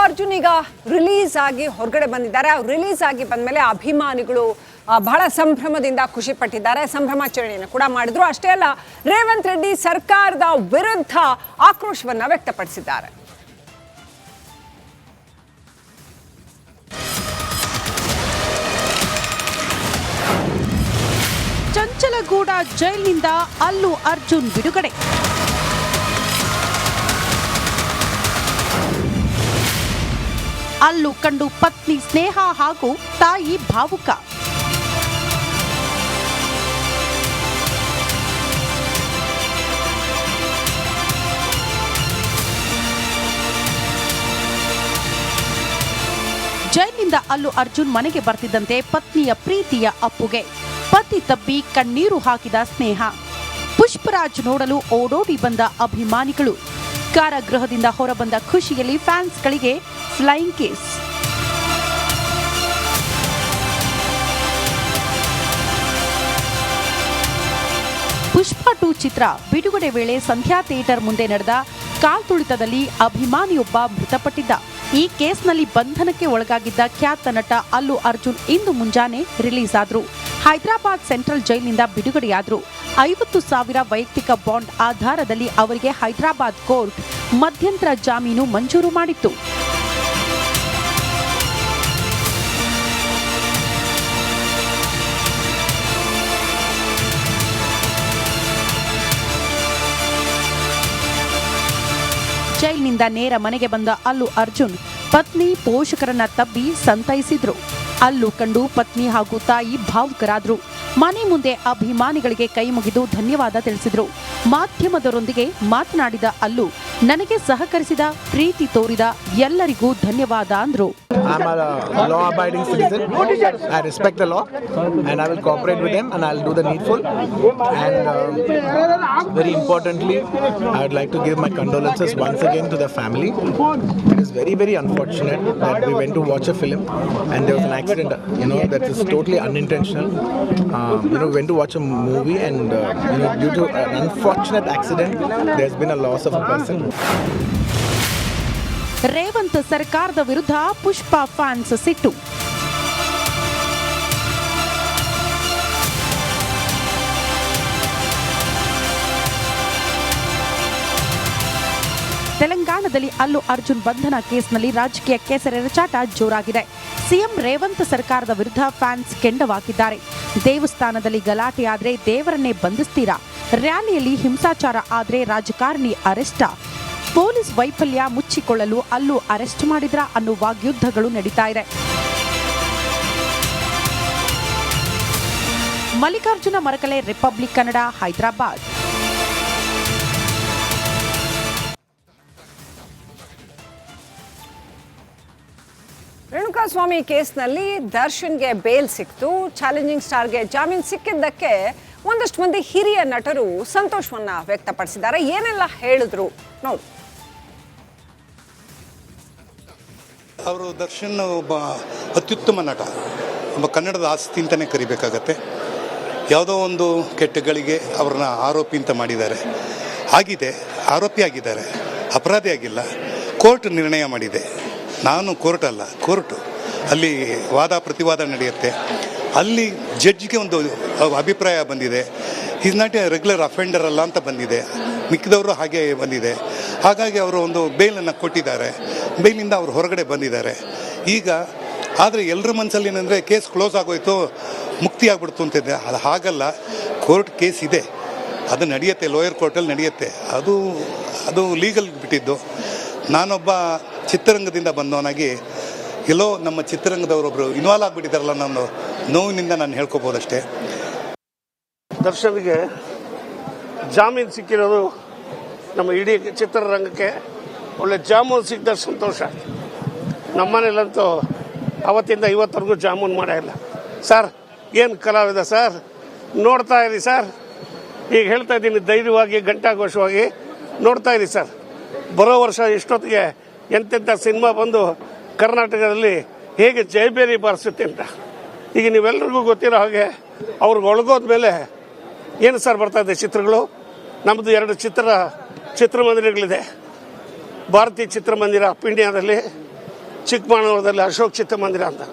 ಅರ್ಜುನ್ ಈಗ ರಿಲೀಸ್ ಆಗಿ ಹೊರಗಡೆ ಬಂದಿದ್ದಾರೆ. ರಿಲೀಸ್ ಆಗಿ ಬಂದಮೇಲೆ ಅಭಿಮಾನಿಗಳು ಬಹಳ ಸಂಭ್ರಮದಿಂದ ಖುಷಿ ಪಟ್ಟಿದ್ದಾರೆ, ಸಂಭ್ರಮಾಚರಣೆಯನ್ನು ಕೂಡ ಮಾಡಿದ್ರು. ಅಷ್ಟೇ ಅಲ್ಲ, ರೇವಂತ್ ರೆಡ್ಡಿ ಸರ್ಕಾರದ ವಿರುದ್ಧ ಆಕ್ರೋಶವನ್ನ ವ್ಯಕ್ತಪಡಿಸಿದ್ದಾರೆ. ಚಂಚಲಗೂಡ ಜೈಲಿನಿಂದ ಅಲ್ಲು ಅರ್ಜುನ್ ಬಿಡುಗಡೆ. ಅಲ್ಲು ಕಂಡು ಪತ್ನಿ ಸ್ನೇಹ ಹಾಗೂ ತಾಯಿ ಭಾವುಕ. ಜೈಲಿನಿಂದ ಅಲ್ಲು ಅರ್ಜುನ್ ಮನೆಗೆ ಬರ್ತಿದ್ದಂತೆ ಪತ್ನಿಯ ಪ್ರೀತಿಯ ಅಪ್ಪುಗೆ ಪತಿ ತಬ್ಬಿ ಕಣ್ಣೀರು ಹಾಕಿದ ಸ್ನೇಹ. ಪುಷ್ಪರಾಜ್ ನೋಡಲು ಓಡೋಡಿ ಬಂದ ಅಭಿಮಾನಿಗಳು. ಕಾರಾಗೃಹದಿಂದ ಹೊರಬಂದ ಖುಷಿಯಲ್ಲಿ ಫ್ಯಾನ್ಸ್ಗಳಿಗೆ ಫ್ಲೈಯಿಂಗ್ ಕಿಸ್. ಪುಷ್ಪ 2 ಚಿತ್ರ ಬಿಡುಗಡೆ ವೇಳೆ ಸಂಧ್ಯಾ ಥಿಯೇಟರ್ ಮುಂದೆ ನಡೆದ ಕಾಲ್ತುಳಿತದಲ್ಲಿ ಅಭಿಮಾನಿಯೊಬ್ಬ ಮೃತಪಟ್ಟಿದ್ದ. ಈ ಕೇಸ್ನಲ್ಲಿ ಬಂಧನಕ್ಕೆ ಒಳಗಾಗಿದ್ದ ಖ್ಯಾತ ನಟ ಅಲ್ಲು ಅರ್ಜುನ್ ಇಂದು ಮುಂಜಾನೆ ರಿಲೀಸ್ ಆದ್ರು. ಹೈದರಾಬಾದ್ ಸೆಂಟ್ರಲ್ ಜೈಲಿನಿಂದ ಬಿಡುಗಡೆಯಾದ್ರು. 50,000 ವೈಯಕ್ತಿಕ ಬಾಂಡ್ ಆಧಾರದಲ್ಲಿ ಅವರಿಗೆ ಹೈದರಾಬಾದ್ ಕೋರ್ಟ್ ಮಧ್ಯಂತರ ಜಾಮೀನು ಮಂಜೂರು ಮಾಡಿತ್ತು. ಜೈಲಿನಿಂದ ನೇರ ಮನೆಗೆ ಬಂದ ಅಲ್ಲು ಅರ್ಜುನ್ ಪತ್ನಿ ಪೋಷಕರನ್ನ ತಬ್ಬಿ ಸಂತೈಸಿದ್ರು. ಅಲ್ಲು ಕಂಡು ಪತ್ನಿ ಹಾಗೂ ತಾಯಿ ಭಾವುಕರಾದ್ರು. ಮನೆ ಮುಂದೆ ಅಭಿಮಾನಿಗಳಿಗೆ ಕೈ ಮುಗಿದು ಧನ್ಯವಾದ ತಿಳಿಸಿದ್ರು. ಮಾಧ್ಯಮದವರೊಂದಿಗೆ ಮಾತನಾಡಿದ ಅಲ್ಲು, ನನಗೆ ಸಹಕರಿಸಿದ ಪ್ರೀತಿ ತೋರಿದ ಎಲ್ಲರಿಗೂ ಧನ್ಯವಾದ ಅಂದ್ರು. I'm a law-abiding citizen. I respect the law, and I will cooperate with them, and I'll do the needful. And very importantly, I would like to give my condolences once again to the family. It is very, very unfortunate that we went to watch a film, and there was an accident. That is totally unintentional. We went to watch a movie, and due to an unfortunate accident, there's been a loss of a person. Revanth ಸರ್ಕಾರದ ವಿರುದ್ಧ ಪುಷ್ಪ fans ಸಿಟ್ಟು. ತೆಲಂಗಾಣದಲ್ಲಿ ಅಲ್ಲು ಅರ್ಜುನ್ ಬಂಧನ ಕೇಸ್ನಲ್ಲಿ ರಾಜಕೀಯ ಕೆಸರೆರಚಾಟ ಜೋರಾಗಿದೆ. CM Revanth ಸರ್ಕಾರದ ವಿರುದ್ಧ fans ಕೆಂಡವಾಗಿದ್ದಾರೆ. ದೇವಸ್ಥಾನದಲ್ಲಿ ಗಲಾಟೆ ಆದ್ರೆ ದೇವರನ್ನೇ ಬಂಧಿಸ್ತೀರಾ? ರ್ಯಾಲಿಯಲ್ಲಿ ಹಿಂಸಾಚಾರ ಆದ್ರೆ ರಾಜಕಾರಣಿ ಅರೆಸ್ಟಾ? ಪೊಲೀಸ್ ವೈಫಲ್ಯ ಮುಚ್ಚಿಕೊಳ್ಳಲು ಅಲ್ಲು ಅರೆಸ್ಟ್ ಮಾಡಿದ್ರ ಅನ್ನೋ ವಾಗ್ಯುದ್ಧಗಳು ನಡೀತಾ ಇದೆ. ಮಲ್ಲಿಕಾರ್ಜುನ ಮರಕಲೆ, ರಿಪಬ್ಲಿಕ್ ಕನ್ನಡ, ಹೈದರಾಬಾದ್. ರೇಣುಕಾಸ್ವಾಮಿ ಕೇಸ್ನಲ್ಲಿ ದರ್ಶನ್ಗೆ ಬೇಲ್ ಸಿಕ್ತು. ಚಾಲೆಂಜಿಂಗ್ ಸ್ಟಾರ್ಗೆ ಜಾಮೀನು ಸಿಕ್ಕಿದ್ದಕ್ಕೆ ಒಂದಷ್ಟು ಮಂದಿ ಹಿರಿಯ ನಟರು ಸಂತೋಷವನ್ನ ವ್ಯಕ್ತಪಡಿಸಿದ್ದಾರೆ. ಏನೆಲ್ಲ ಹೇಳಿದ್ರು ನೋಡಿ. ಅವರು ದರ್ಶನ್ ಒಬ್ಬ ಅತ್ಯುತ್ತಮ ನಟ, ಒಬ್ಬ ಕನ್ನಡದ ಆಸ್ತಿ ಅಂತಲೇ ಕರಿಬೇಕಾಗತ್ತೆ. ಯಾವುದೋ ಒಂದು ಕೆಟ್ಟಗಳಿಗೆ ಅವ್ರನ್ನ ಆರೋಪಿ ಅಂತ ಮಾಡಿದ್ದಾರೆ. ಆಗಿದೆ, ಆರೋಪಿ ಆಗಿದ್ದಾರೆ, ಅಪರಾಧಿ ಆಗಿಲ್ಲ. ಕೋರ್ಟ್ ನಿರ್ಣಯ ಮಾಡಿದೆ. ನಾನು ಕೋರ್ಟ್ ಅಲ್ಲ, ಕೋರ್ಟು. ಅಲ್ಲಿ ವಾದ ಪ್ರತಿವಾದ ನಡೆಯುತ್ತೆ. ಅಲ್ಲಿ ಜಡ್ಜ್ಗೆ ಒಂದು ಅಭಿಪ್ರಾಯ ಬಂದಿದೆ, is not A regular offender ಅಲ್ಲ ಅಂತ ಬಂದಿದೆ. ಮಿಕ್ಕಿದವರು ಹಾಗೆ ಬಂದಿದೆ. ಹಾಗಾಗಿ ಅವರು ಒಂದು ಬೇಲನ್ನು ಕೊಟ್ಟಿದ್ದಾರೆ. ಬೇಲಿಂದ ಅವರು ಹೊರಗಡೆ ಬಂದಿದ್ದಾರೆ ಈಗ. ಆದರೆ ಎಲ್ಲರ ಮನಸ್ಸಲ್ಲಿ ಏನಂದರೆ ಕೇಸ್ ಕ್ಲೋಸ್ ಆಗೋಯ್ತು, ಮುಕ್ತಿ ಆಗ್ಬಿಡ್ತು ಅಂತಿದೆ. ಅದು ಹಾಗಲ್ಲ. ಕೋರ್ಟ್ ಕೇಸ್ ಇದೆ, ಅದು ನಡೆಯುತ್ತೆ, ಲೋಯರ್ ಕೋರ್ಟಲ್ಲಿ ನಡೆಯುತ್ತೆ. ಅದು ಲೀಗಲ್ ಬಿಟ್ಟಿದ್ದು. ನಾನೊಬ್ಬ ಚಿತ್ರರಂಗದಿಂದ ಬಂದವನಾಗಿ ಎಲ್ಲೋ ನಮ್ಮ ಚಿತ್ರರಂಗದವರೊಬ್ಬರು ಇನ್ವಾಲ್ವ್ ಆಗಿಬಿಟ್ಟಿದ್ದಾರಲ್ಲ, ನಾನು ನೋವಿನಿಂದ ನಾನು ಹೇಳ್ಕೊಬೋದಷ್ಟೇ. ದರ್ಶನ್ಗೆ ಜಾಮೀನು ಸಿಕ್ಕಿರೋದು ನಮ್ಮ ಇಡೀ ಚಿತ್ರರಂಗಕ್ಕೆ ಒಳ್ಳೆ ಜಾಮೂನು ಸಿಕ್ಕಿದ ಸಂತೋಷ. ನಮ್ಮನೇಲಂತೂ ಅವತ್ತಿಂದ ಇವತ್ತರೆಗೂ ಜಾಮೂನು ಮಾಡೇ ಇಲ್ಲ. ಸರ್ ಏನು ಕಲಾವಿದ ಸರ್, ನೋಡ್ತಾ ಇರಿ ಸರ್. ಈಗ ಹೇಳ್ತಾ ಇದ್ದೀನಿ ಧೈರ್ಯವಾಗಿ, ಘಂಟಾಘೋಷವಾಗಿ ನೋಡ್ತಾ ಇರಿ ಸರ್. ಬರೋ ವರ್ಷ ಇಷ್ಟೊತ್ತಿಗೆ ಎಂತೆಂಥ ಸಿನಿಮಾ ಬಂದು ಕರ್ನಾಟಕದಲ್ಲಿ ಹೇಗೆ ಜೈಬೇರಿ ಬಾರಿಸುತ್ತೆ ಅಂತ. ಈಗ ನೀವೆಲ್ಲರಿಗೂ ಗೊತ್ತಿರೋ ಹಾಗೆ ಅವ್ರಿಗೆ ಒಳಗೋದ್ಮೇಲೆ ಏನು ಸರ್ ಬರ್ತಾ ಇದೆ ಚಿತ್ರಗಳು. ನಮ್ಮದು 2 ಚಿತ್ರಮಂದಿರಗಳಿದೆ. ಭಾರತೀಯ ಚಿತ್ರಮಂದಿರ ಆಫ್ ಇಂಡಿಯಾದಲ್ಲಿ ಚಿಕ್ಕಮಗಳೂರಲ್ಲಿ ಅಶೋಕ್ ಚಿತ್ರಮಂದಿರ ಅಂತ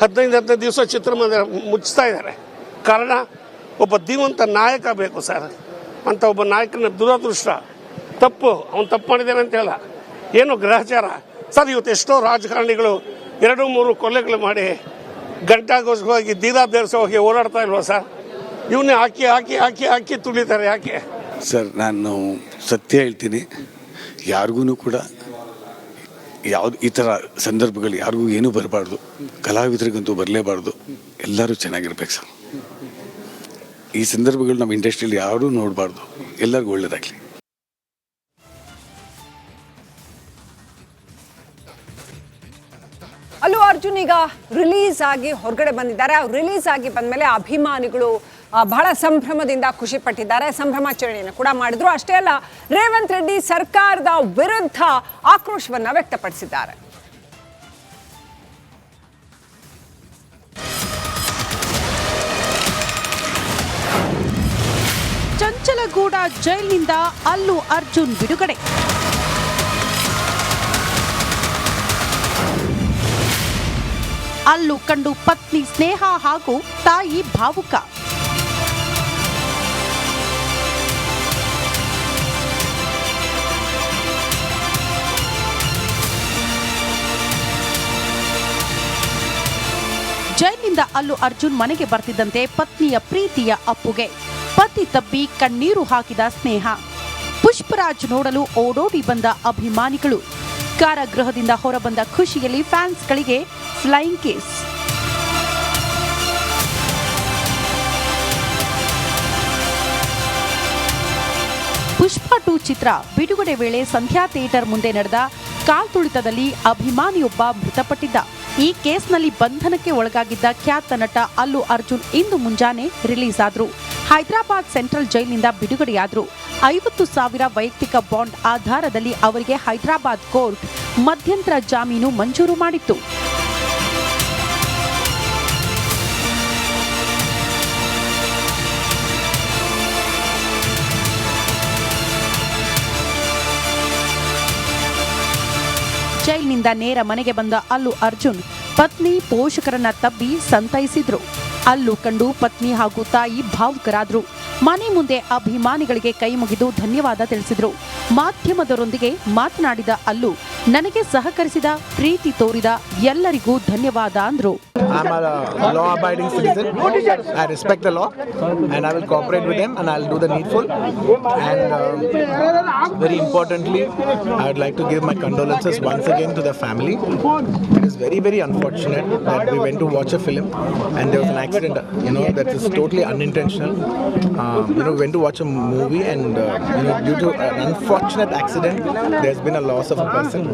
15 ದಿವಸ ಚಿತ್ರಮಂದಿರ ಮುಚ್ಚಿಸ್ತಾ ಇದ್ದಾರೆ. ಕಾರಣ ಒಬ್ಬ ಧೀಮಂತ ನಾಯಕ ಬೇಕು ಸರ್. ಅಂತ ಒಬ್ಬ ನಾಯಕನ ದುರದೃಷ್ಟ, ತಪ್ಪು, ಅವನು ತಪ್ಪು ಮಾಡಿದ್ದಾನೆ ಅಂತ ಹೇಳ, ಏನು ಗ್ರಹಚಾರ ಸರ್. ಇವತ್ತು ಎಷ್ಟೋ ರಾಜಕಾರಣಿಗಳು 2-3 ಕೊಲೆಗಳು ಮಾಡಿ ಗಂಟಾಗೋಸ್ಕರವಾಗಿ ದೀರಾದೇರ್ಸೋಗಿ ಓಡಾಡ್ತಾ ಇಲ್ವಾ ಸರ್? ಇವನ್ನೇ ಹಾಕಿ ಹಾಕಿ ಹಾಕಿ ಹಾಕಿ ತುಳಿತಾರೆ ಯಾಕೆ ಸರ್? ನಾನು ಸತ್ಯ ಹೇಳ್ತೀನಿ, ಯಾರಿಗೂ ಕೂಡ ಯಾವುದು ಈ ಥರ ಸಂದರ್ಭಗಳು ಯಾರಿಗೂ ಏನೂ ಬರಬಾರ್ದು, ಕಲಾವಿದರಿಗಂತೂ ಬರಲೇಬಾರ್ದು. ಎಲ್ಲರೂ ಚೆನ್ನಾಗಿರ್ಬೇಕು ಸರ್. ಈ ಸಂದರ್ಭಗಳು ನಮ್ಮ ಇಂಡಸ್ಟ್ರಿಯಲ್ಲಿ ಯಾರೂ ನೋಡಬಾರ್ದು. ಎಲ್ಲರಿಗೂ ಒಳ್ಳೆಯದಾಗಲಿ. ಅಲ್ಲು ಅರ್ಜುನ್ ಈಗ ರಿಲೀಸ್ ಆಗಿ ಹೊರಗಡೆ ಬಂದಿದ್ದಾರೆ. ರಿಲೀಸ್ ಆಗಿ ಬಂದಮೇಲೆ ಅಭಿಮಾನಿಗಳು ಬಹಳ ಸಂಭ್ರಮದಿಂದ ಖುಷಿ ಪಟ್ಟಿದ್ದಾರೆ, ಸಂಭ್ರಮಾಚರಣೆಯನ್ನು ಕೂಡ ಮಾಡಿದ್ರು. ಅಷ್ಟೇ ಅಲ್ಲ, ರೇವಂತ್ ರೆಡ್ಡಿ ಸರ್ಕಾರದ ವಿರುದ್ಧ ಆಕ್ರೋಶವನ್ನ ವ್ಯಕ್ತಪಡಿಸಿದ್ದಾರೆ. ಚಂಚಲಗೂಡ ಜೈಲಿನಿಂದ ಅಲ್ಲು ಅರ್ಜುನ್ ಬಿಡುಗಡೆ. ಅಲ್ಲು ಕಂಡು ಪತ್ನಿ ಸ್ನೇಹ ಹಾಗೂ ತಾಯಿ ಭಾವುಕ. ಜೈಲಿನಿಂದ ಅಲ್ಲು ಅರ್ಜುನ್ ಮನೆಗೆ ಬರ್ತಿದ್ದಂತೆ ಪತ್ನಿಯ ಪ್ರೀತಿಯ ಅಪ್ಪುಗೆ ಪತಿ ತಬ್ಬಿ ಕಣ್ಣೀರು ಹಾಕಿದ ಸ್ನೇಹ. ಪುಷ್ಪರಾಜ್ ನೋಡಲು ಓಡೋಡಿ ಬಂದ ಅಭಿಮಾನಿಗಳು. ಕಾರಾಗೃಹದಿಂದ ಹೊರಬಂದ ಖುಷಿಯಲ್ಲಿ ಫ್ಯಾನ್ಸ್ಗಳಿಗೆ ಫ್ಲೈಯಿಂಗ್ ಕಿಸ್. ಪುಷ್ಪ 2 ಚಿತ್ರ ಬಿಡುಗಡೆ ವೇಳೆ ಸಂಧ್ಯಾ ಥಿಯೇಟರ್ ಮುಂದೆ ನಡೆದ ಕಾಲ್ತುಳಿತದಲ್ಲಿ ಅಭಿಮಾನಿಯೊಬ್ಬ ಮೃತಪಟ್ಟಿದ್ದ. ಈ ಕೇಸ್ನಲ್ಲಿ ಬಂಧನಕ್ಕೆ ಒಳಗಾಗಿದ್ದ ಖ್ಯಾತ ನಟ ಅಲ್ಲು ಅರ್ಜುನ್ ಇಂದು ಮುಂಜಾನೆ ರಿಲೀಸ್ ಆದ್ರು. ಹೈದರಾಬಾದ್ ಸೆಂಟ್ರಲ್ ಜೈಲಿನಿಂದ ಬಿಡುಗಡೆಯಾದ್ರು. 50,000 ವೈಯಕ್ತಿಕ ಬಾಂಡ್ ಆಧಾರದಲ್ಲಿ ಅವರಿಗೆ ಹೈದರಾಬಾದ್ ಕೋರ್ಟ್ ಮಧ್ಯಂತರ ಜಾಮೀನು ಮಂಜೂರು ಮಾಡಿತ್ತು. ಜೈಲಿನಿಂದ ನೇರ ಮನೆಗೆ ಬಂದ ಅಲ್ಲು ಅರ್ಜುನ್ ಪತ್ನಿ ಪೋಷಕರನ್ನ ತಬ್ಬಿ ಸಂತೈಸಿದ್ರು. ಅಲ್ಲು ಕಂಡು ಪತ್ನಿ ಹಾಗೂ ತಾಯಿ ಭಾವುಕರಾದ್ರು. ಮನೆ ಮುಂದೆ ಅಭಿಮಾನಿಗಳಿಗೆ ಕೈ ಮುಗಿದು ಧನ್ಯವಾದ ತಿಳಿಸಿದ್ರು. ಮಾಧ್ಯಮದವರೊಂದಿಗೆ ಮಾತನಾಡಿದ ಅಲ್ಲು, ನನಗೆ ಸಹಕರಿಸಿದ ಪ್ರೀತಿ ತೋರಿದ ಎಲ್ಲರಿಗೂ ಧನ್ಯವಾದ ಅಂದ್ರು. I'm a law-abiding citizen. I respect the law, and I will cooperate with them, and I'll do the needful. And very importantly, I would like to give my condolences once again to the family. It is very, very unfortunate that we went to watch a film, and there was an accident. That is totally unintentional. We went to watch a movie, and due to an unfortunate accident, there's been a loss of a person.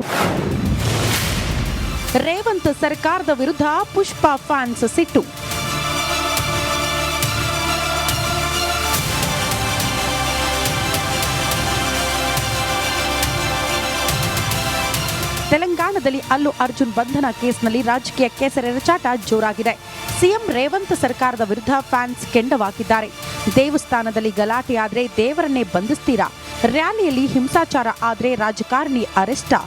Revanth ಸರ್ಕಾರದ ವಿರುದ್ಧ ಪುಷ್ಪ fans ಸಿಟ್ಟು. ತೆಲಂಗಾಣದಲ್ಲಿ ಅಲ್ಲು ಅರ್ಜುನ್ ಬಂಧನ ಕೇಸ್ನಲ್ಲಿ ರಾಜಕೀಯ ಕೆಸರೆರಚಾಟ ಜೋರಾಗಿದೆ. CM Revanth ಸರ್ಕಾರದ ವಿರುದ್ಧ fans ಕೆಂಡವಾಗಿದ್ದಾರೆ. ದೇವಸ್ಥಾನದಲ್ಲಿ ಗಲಾಟೆ ಆದ್ರೆ ದೇವರನ್ನೇ ಬಂಧಿಸ್ತೀರಾ? ರ್ಯಾಲಿಯಲ್ಲಿ ಹಿಂಸಾಚಾರ ಆದ್ರೆ ರಾಜಕಾರಣಿ ಅರೆಸ್ಟಾ?